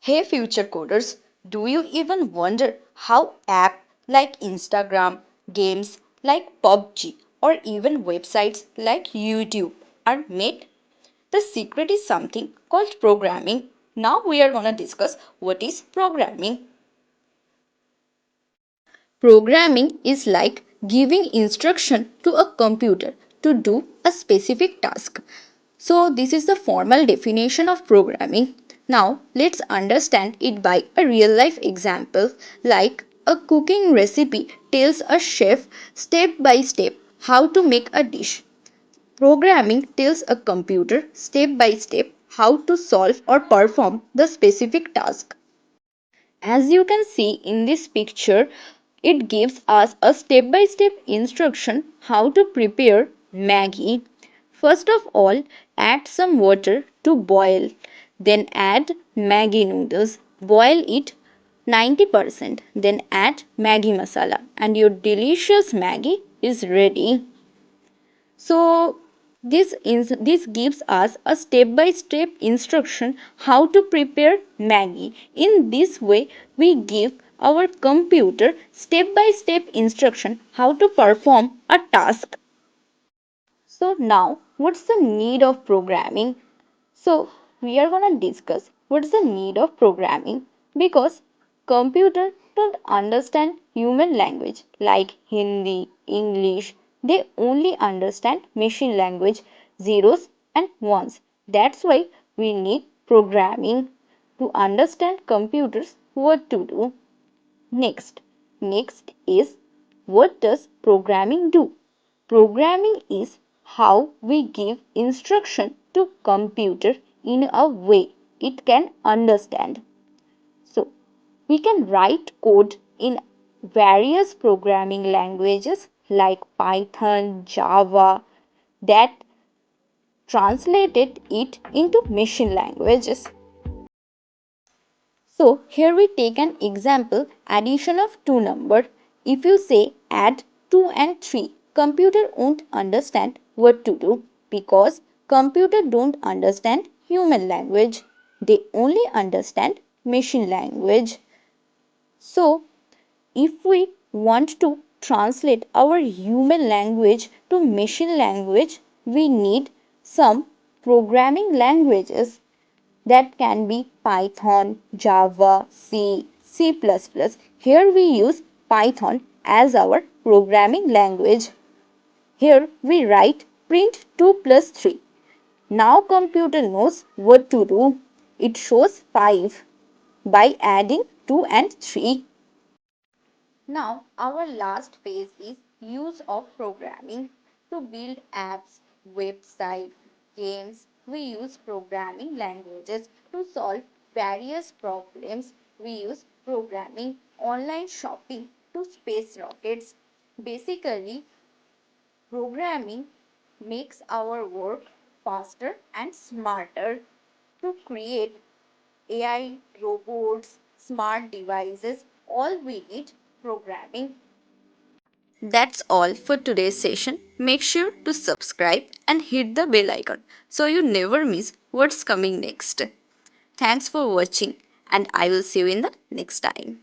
Hey future coders, do you even wonder how apps like Instagram, games like PUBG, or even websites like YouTube are made? The secret is something called programming. Now we are going to discuss what is programming. Programming is like giving instruction to a computer to do a specific task. So this is the formal definition of programming. Now let's understand it by a real life example, like a cooking recipe tells a chef step by step how to make a dish. Programming tells a computer step by step how to solve or perform the specific task. As you can see in this picture, it gives us a step-by-step instruction how to prepare Maggi. First of all, add some water to boil. Then add Maggi noodles. Boil it 90%. Then add Maggi masala and your delicious Maggi is ready. So this gives us a step-by-step instruction how to prepare Maggi. In this way, we give our computer step-by-step instruction how to perform a task. So now, what's the need of programming? So we are going to discuss what's the need of programming because computer don't understand human language like Hindi, English. They only understand machine language, zeros and ones. That's why we need programming to understand computers what to do. Next is what does programming do? Programming is how we give instruction to computer in a way it can understand. So we can write code in various programming languages like Python, Java that translated it into machine languages. So here we take an example addition of two numbers. If you say add 2 and 3, computer won't understand what to do because computer don't understand human language. They only understand machine language. So if we want to translate our human language to machine language, we need some programming languages that can be Python, Java, C, C++. Here we use Python as our programming language. Here we write print 2 plus 3. Now computer knows what to do. It shows 5 by adding 2 and 3. Now our last phase is use of programming. To build apps, websites, games, we use programming languages. To solve various problems, we use programming. Online shopping to space rockets. Basically, programming makes our work faster and smarter. To create AI, robots, smart devices, all we need programming. That's all for today's session. Make sure to subscribe and hit the bell icon so you never miss what's coming next. Thanks for watching and I will see you in the next time.